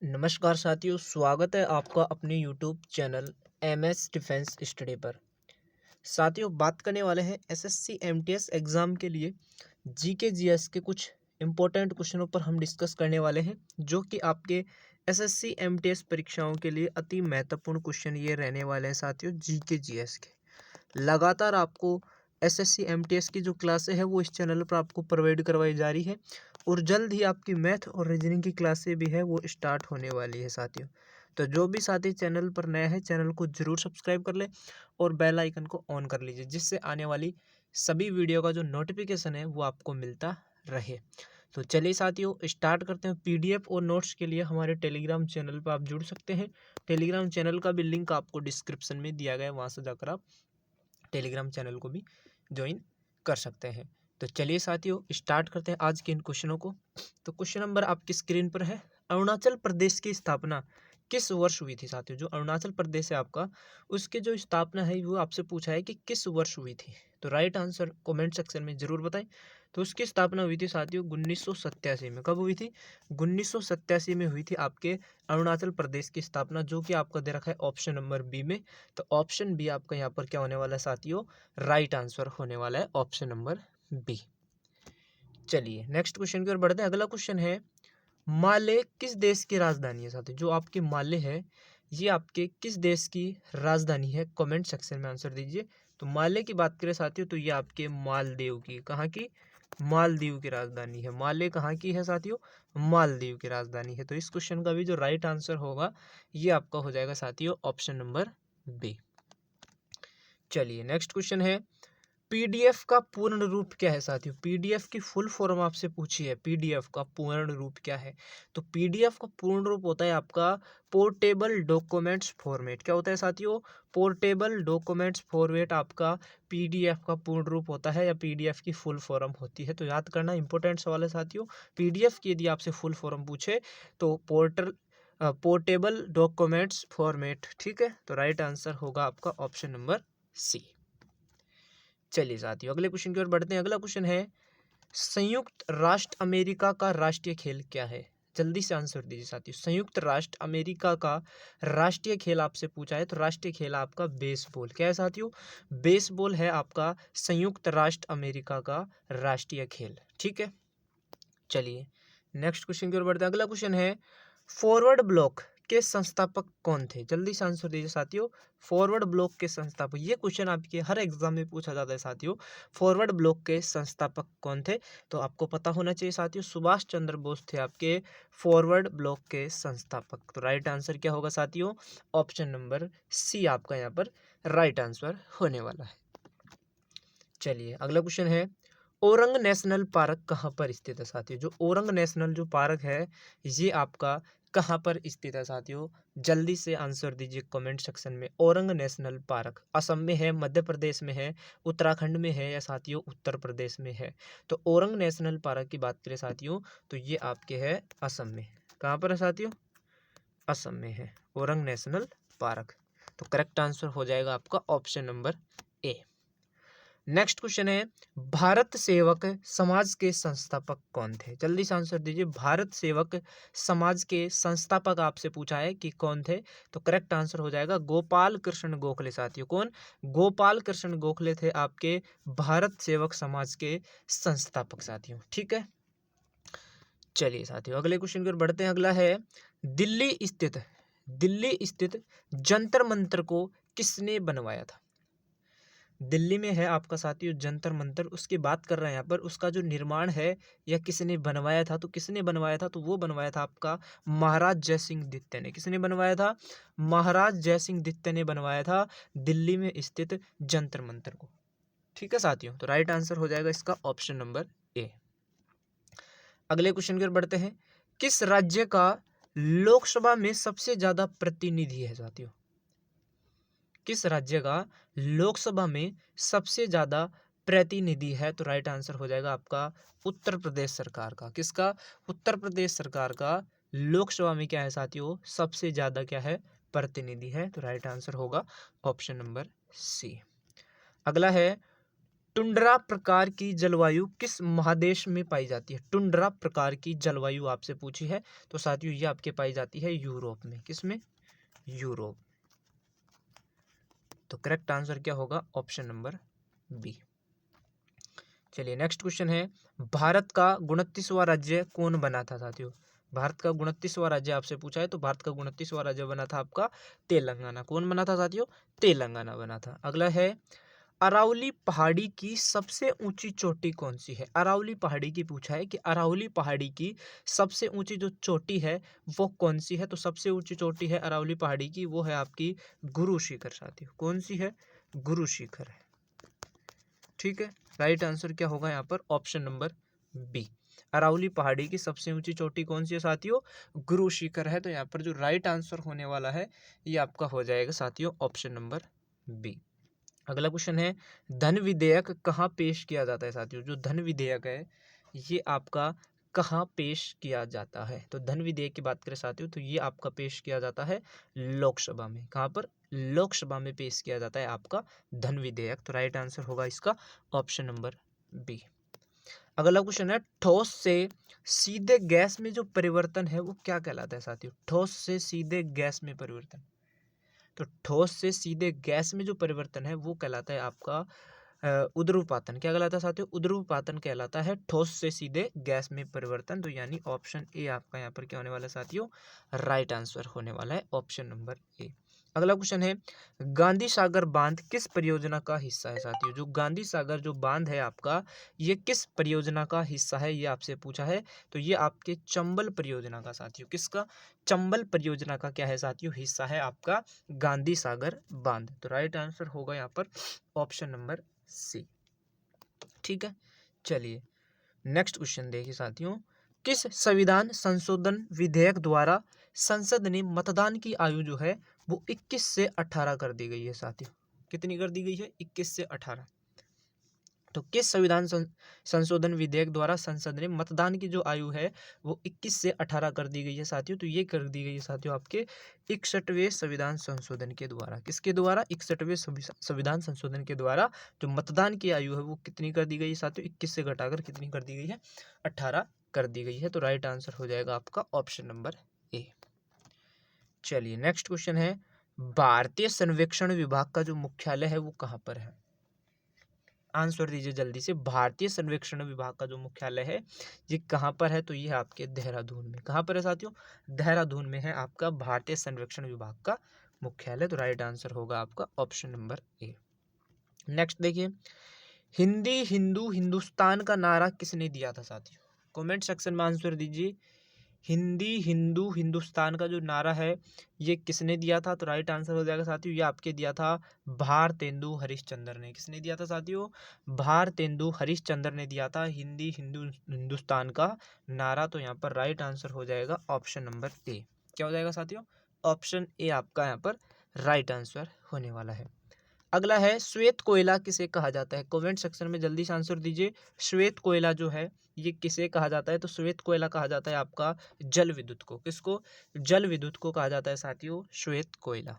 नमस्कार साथियों, स्वागत है आपका अपने YouTube channel MS defence study पर। साथियों, बात करने वाले हैं एसएससी एमटीएस एग्ज़ाम के लिए जीके जीएस के कुछ इम्पोर्टेंट क्वेश्चनों पर हम डिस्कस करने वाले हैं, जो कि आपके एसएससी एमटीएस परीक्षाओं के लिए अति महत्वपूर्ण क्वेश्चन ये रहने वाले हैं साथियों, जीके जीएस के। लगातार आपको एसएससी एमटीएस की जो क्लासें हैं वो इस चैनल पर आपको प्रोवाइड करवाई जा रही है और जल्द ही आपकी मैथ और रीजनिंग की क्लासें भी है वो स्टार्ट होने वाली है साथियों। तो जो भी साथी चैनल पर नया है, चैनल को जरूर सब्सक्राइब कर ले और बेल आइकन को ऑन कर लीजिए, जिससे आने वाली सभी वीडियो का जो नोटिफिकेशन है वो आपको मिलता रहे। तो चलिए साथियों, स्टार्ट करते हैं। पीडीएफ और नोट्स के लिए हमारे टेलीग्राम चैनल पर आप जुड़ सकते हैं। टेलीग्राम चैनल का भी लिंक आपको डिस्क्रिप्शन में दिया गया है, वहाँ से जाकर आप टेलीग्राम चैनल को भी ज्वाइन कर सकते हैं। तो चलिए साथियों, स्टार्ट करते हैं आज के इन क्वेश्चनों को। तो क्वेश्चन नंबर आपकी स्क्रीन पर है। अरुणाचल प्रदेश की स्थापना किस वर्ष हुई थी साथियों? जो अरुणाचल प्रदेश है आपका, उसके जो स्थापना है वो आपसे पूछा है कि किस वर्ष हुई थी। तो राइट आंसर कमेंट सेक्शन में जरूर बताएं। तो उसकी स्थापना हुई थी साथियों 1987 में। कब हुई थी? 1987 में हुई थी आपके अरुणाचल प्रदेश की स्थापना, जो कि आपका दे रखा है ऑप्शन नंबर बी में। तो ऑप्शन बी आपका यहाँ पर क्या होने वाला है साथियों? राइट आंसर होने वाला है ऑप्शन नंबर बी। चलिए नेक्स्ट क्वेश्चन की ओर बढ़ते हैं। अगला क्वेश्चन है, माले किस देश की राजधानी है साथियों? जो आपके माले है ये आपके किस देश की राजधानी है? कमेंट सेक्शन में आंसर दीजिए। तो माले की बात करें साथियों तो ये आपके मालदीव की, कहाँ की? मालदीव की राजधानी है। माले कहाँ की है साथियों? मालदीव की राजधानी है। तो इस क्वेश्चन का भी जो राइट आंसर होगा ये आपका हो जाएगा साथियों ऑप्शन नंबर बी। चलिए नेक्स्ट क्वेश्चन है, पीडीएफ का पूर्ण रूप क्या है साथियों? पीडीएफ की फुल फॉर्म आपसे पूछी है, पीडीएफ का पूर्ण रूप क्या है? तो पीडीएफ का पूर्ण रूप होता है आपका पोर्टेबल डॉक्यूमेंट्स फॉर्मेट। क्या होता है साथियों? पोर्टेबल डॉक्यूमेंट्स फॉर्मेट आपका पीडीएफ का पूर्ण रूप होता है, या पीडीएफ की फुल फॉर्म होती है। तो याद करना इंपॉर्टेंट सवाल है साथियों। पीडीएफ की यदि आपसे फुल फॉर्म पूछे तो पोर्टेबल डॉक्यूमेंट्स फॉर्मेट। ठीक है, तो राइट आंसर होगा आपका ऑप्शन नंबर सी। चलिए साथियों, अगले क्वेश्चन की ओर बढ़ते हैं। अगला क्वेश्चन है, संयुक्त राष्ट्र अमेरिका का राष्ट्रीय खेल क्या है? जल्दी से आंसर दीजिए साथियों। संयुक्त राष्ट्र अमेरिका का राष्ट्रीय खेल आपसे पूछा है, तो राष्ट्रीय खेल आपका बेसबॉल। क्या है साथियों? बेसबॉल है आपका संयुक्त राष्ट्र अमेरिका का राष्ट्रीय खेल। ठीक है, चलिए नेक्स्ट क्वेश्चन की ओर बढ़ते हैं। अगला क्वेश्चन है, फॉरवर्ड ब्लॉक के संस्थापक कौन थे? जल्दी से आंसर दीजिए साथियों। फॉरवर्ड ब्लॉक के संस्थापक, ये क्वेश्चन आपके हर एग्जाम में पूछा जाता है साथियों। फॉरवर्ड ब्लॉक के संस्थापक कौन थे? तो आपको पता होना चाहिए साथियों, सुभाष चंद्र बोस थे आपके फॉरवर्ड ब्लॉक के संस्थापक। तो राइट आंसर क्या होगा साथियों? ऑप्शन नंबर सी आपका यहाँ पर राइट आंसर होने वाला है। चलिए अगला क्वेश्चन है, ओरंग नेशनल पार्क कहाँ पर स्थित है साथियों? जो ओरंग नेशनल जो पार्क है ये आपका कहाँ पर स्थित है साथियों? जल्दी से आंसर दीजिए कमेंट सेक्शन में। ओरंग नेशनल पार्क असम में है, मध्य प्रदेश में है, उत्तराखंड में है, या साथियों उत्तर प्रदेश में है? तो ओरंग नेशनल पार्क की बात करें साथियों तो ये आपके है असम में। कहाँ पर है साथियों? असम में है ओरंग नेशनल पार्क। तो करेक्ट आंसर हो जाएगा आपका option number A. Next question है, भारत सेवक समाज के संस्थापक कौन थे? जल्दी से आंसर दीजिए। भारत सेवक समाज के संस्थापक आपसे पूछा है कि कौन थे, तो करेक्ट आंसर हो जाएगा गोपाल कृष्ण गोखले साथियों। कौन? गोपाल कृष्ण गोखले थे आपके भारत सेवक समाज के संस्थापक साथियों। ठीक है, चलिए साथियों अगले क्वेश्चन की ओर बढ़ते हैं। अगला है, दिल्ली स्थित जंतर मंतर को किसने बनवाया था? दिल्ली में है आपका साथियों जंतर मंतर, उसकी बात कर रहे हैं यहाँ पर। उसका जो निर्माण है या किसने बनवाया था, तो किसने बनवाया था? तो वो बनवाया था आपका महाराज जयसिंह द्वितीय ने। किसने बनवाया था? महाराज जयसिंह द्वितीय ने बनवाया था दिल्ली में स्थित जंतर मंतर को। ठीक है साथियों, तो राइट आंसर हो जाएगा इसका ऑप्शन नंबर ए। अगले क्वेश्चन की ओर बढ़ते हैं, किस राज्य का लोकसभा में सबसे ज्यादा प्रतिनिधि है साथियों? किस राज्य का लोकसभा में सबसे ज्यादा प्रतिनिधि है? तो राइट आंसर हो जाएगा आपका उत्तर प्रदेश सरकार का। किसका? उत्तर प्रदेश सरकार का लोकसभा में क्या है साथियों? सबसे ज्यादा क्या है? प्रतिनिधि है। तो राइट आंसर होगा ऑप्शन नंबर सी। अगला है, टुंड्रा प्रकार की जलवायु किस महादेश में पाई जाती है? टुंड्रा प्रकार की जलवायु आपसे पूछी है तो साथियों ये आपके पाई जाती है यूरोप में। किसमें? यूरोप। तो करेक्ट आंसर क्या होगा? Option number B. चलिए नेक्स्ट क्वेश्चन है, भारत का 29वां राज्य कौन बना था साथियों? भारत का 29वां राज्य आपसे पूछा है तो भारत का 29वां राज्य बना था आपका तेलंगाना। कौन बना था साथियों? तेलंगाना बना था। अगला है, अरावली पहाड़ी की सबसे ऊंची चोटी कौन सी है? अरावली पहाड़ी की पूछा है कि अरावली पहाड़ी की सबसे ऊंची जो चोटी है वो कौन सी है? तो सबसे ऊंची चोटी है अरावली पहाड़ी की, वो है आपकी गुरु शिखर साथियों। कौन सी है? गुरु शिखर है। ठीक है, राइट आंसर क्या होगा यहाँ पर? Option number B. अरावली पहाड़ी की सबसे ऊंची चोटी कौन सी है साथियों? गुरु शिखर है। तो यहाँ पर जो राइट आंसर होने वाला है ये आपका हो जाएगा साथियों ऑप्शन नंबर बी। अगला क्वेश्चन है, धन विधेयक कहाँ पेश किया जाता है साथियों? जो धन विधेयक है ये आपका कहाँ पेश किया जाता है? तो धन विधेयक की बात करें साथियों तो ये आपका पेश किया जाता है लोकसभा में। कहाँ पर? लोकसभा में पेश किया जाता है आपका धन विधेयक। तो राइट आंसर होगा इसका ऑप्शन नंबर बी। अगला क्वेश्चन है, ठोस से सीधे गैस में जो परिवर्तन है वो क्या कहलाता है साथियों? ठोस से सीधे गैस में परिवर्तन। तो ठोस से सीधे गैस में जो परिवर्तन है वो कहलाता है आपका उद्रवपातन। क्या कहलाता है साथियों? उद्रवपातन कहलाता है ठोस से सीधे गैस में परिवर्तन। तो यानी ऑप्शन ए आपका यहाँ पर क्या होने वाला है साथियों? राइट आंसर होने वाला है ऑप्शन नंबर ए। अगला क्वेश्चन है, गांधी सागर बांध किस परियोजना का हिस्सा है साथियों? जो गांधी सागर जो बांध है आपका ये किस परियोजना का हिस्सा है ये आपसे पूछा है। तो ये आपके चंबल परियोजना का साथियों, किसका? चंबल परियोजना का क्या है साथियों? हिस्सा है आपका गांधी सागर बांध। तो राइट आंसर होगा यहाँ पर ऑप्शन नंबर सी। ठीक है, चलिए नेक्स्ट क्वेश्चन देखिए साथियों, किस संविधान संशोधन विधेयक द्वारा संसद ने मतदान की आयु जो है वो 21 से 18 कर दी गई है साथियों? कितनी कर दी गई है? 21 से 18। तो किस संविधान संशोधन विधेयक द्वारा संसद ने मतदान की जो आयु है वो 21 से 18 कर दी गई है साथियों? तो ये कर दी गई है साथियों आपके 61वें संविधान संशोधन के द्वारा। किसके द्वारा? 61वें संविधान संशोधन के द्वारा जो मतदान की आयु है वो कितनी कर दी गई है साथियों? 21 से घटाकर कितनी कर दी गई है? 18 कर दी गई है। तो राइट आंसर हो जाएगा आपका ऑप्शन नंबर ए। चलिए नेक्स्ट क्वेश्चन है, भारतीय सर्वेक्षण विभाग का जो मुख्यालय है वो कहाँ पर है? आंसर दीजिए जल्दी से। भारतीय सर्वेक्षण विभाग का जो मुख्यालय है ये कहाँ पर है? तो ये है आपके देहरादून में। कहाँ पर है साथियों? देहरादून में है आपका भारतीय सर्वेक्षण विभाग का मुख्यालय। तो राइट आंसर होगा आपका ऑप्शन नंबर ए। नेक्स्ट देखिए, हिंदी हिंदू हिंदुस्तान का नारा किसने दिया था साथियों? कमेंट सेक्शन में आंसर दीजिए। हिंदी हिंदू हिंदुस्तान का जो नारा है ये किसने दिया था? तो राइट आंसर हो जाएगा साथियों ये आपके दिया था भारतेंदु हरिश्चंद्र ने। किसने दिया था साथियों? भारतेंदु हरिश्चंद्र ने दिया था हिंदी हिंदू हिंदुस्तान का नारा। तो यहाँ पर राइट आंसर हो जाएगा ऑप्शन नंबर ए। क्या हो जाएगा साथियों? ऑप्शन ए आपका यहाँ पर राइट आंसर होने वाला है। अगला है, श्वेत कोयला किसे कहा जाता है? कमेंट सेक्शन में जल्दी से आंसर दीजिए। श्वेत कोयला जो है ये किसे कहा जाता है? तो श्वेत कोयला कहा जाता है आपका जल विद्युत को। किसको? जल विद्युत को कहा जाता है साथियों श्वेत कोयला।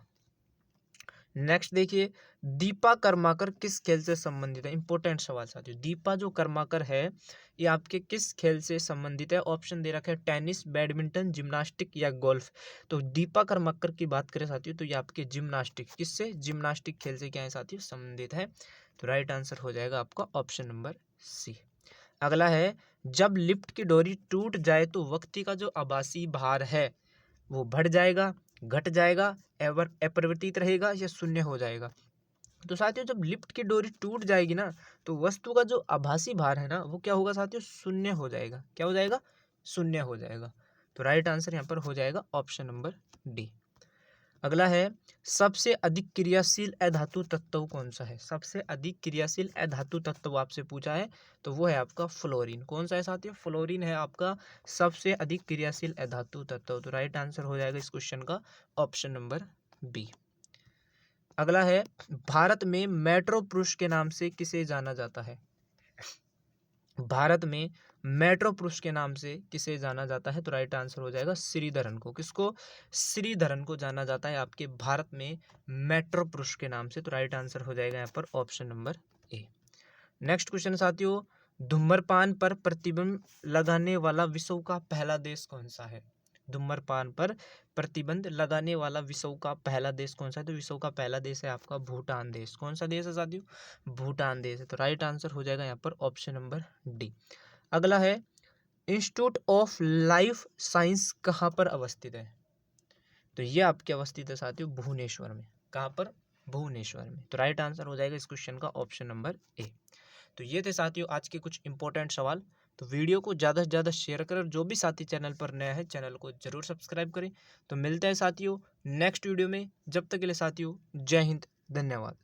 नेक्स्ट देखिए, दीपा कर्माकर किस खेल से संबंधित है? इंपॉर्टेंट सवाल साथियों। दीपा जो कर्माकर है ये आपके किस खेल से संबंधित है? ऑप्शन दे रखा है टेनिस, बैडमिंटन, जिम्नास्टिक या गोल्फ। तो दीपा कर्माकर की बात करें साथियों तो ये आपके जिम्नास्टिक, किससे? जिम्नास्टिक खेल से क्या है साथियों? संबंधित है। तो राइट आंसर हो जाएगा आपका ऑप्शन नंबर सी। अगला है, जब लिफ्ट की डोरी टूट जाए तो व्यक्ति का जो आभासी भार है वो बढ़ जाएगा, घट जाएगा, एवर अपरिवर्तित रहेगा या शून्य हो जाएगा? तो साथियों जब लिफ्ट की डोरी टूट जाएगी ना तो वस्तु का जो आभासी भार है ना वो क्या होगा साथियों? शून्य हो जाएगा। क्या हो जाएगा? शून्य हो जाएगा। तो राइट आंसर यहाँ पर हो जाएगा ऑप्शन नंबर डी। अगला है, सबसे अधिक क्रियाशील अधातु तत्व कौन सा है? सबसे अधिक क्रियाशील अधातु तत्व आपसे पूछा है तो वो है आपका फ्लोरीन। कौन सा है साथियों? फ्लोरीन है आपका सबसे अधिक क्रियाशील अधातु तत्व। तो राइट आंसर हो जाएगा इस क्वेश्चन का ऑप्शन नंबर बी। अगला है, भारत में मेट्रो पुरुष के नाम से किसे जाना जाता है? भारत में मेट्रो पुरुष के नाम से किसे जाना जाता है? तो राइट आंसर हो जाएगा श्रीधरन को। किसको? श्रीधरन को जाना जाता है आपके भारत में मेट्रो पुरुष के नाम से। तो राइट आंसर हो जाएगा यहाँ पर option number A. Next question साथियों, धूम्रपान पर प्रतिबंध लगाने वाला विश्व का पहला देश कौन सा है? धूम्रपान पर प्रतिबंध लगाने वाला विश्व का पहला देश कौन सा है? तो विश्व का पहला देश है आपका भूटान देश। कौन सा देश है साथियों? भूटान देश है। तो राइट आंसर हो जाएगा यहाँ पर ऑप्शन नंबर डी। अगला है, इंस्टीट्यूट ऑफ लाइफ साइंस कहाँ पर अवस्थित है? तो ये आपके अवस्थित है साथियों भुवनेश्वर में। कहाँ पर? भुवनेश्वर में। तो राइट आंसर हो जाएगा इस क्वेश्चन का ऑप्शन नंबर ए। तो ये थे साथियों आज के कुछ इंपॉर्टेंट सवाल। तो वीडियो को ज़्यादा से ज़्यादा शेयर करें और जो भी साथी चैनल पर नया है चैनल को जरूर सब्सक्राइब करें। तो मिलते हैं साथियों नेक्स्ट वीडियो में। जब तक के लिए साथियों जय हिंद, धन्यवाद।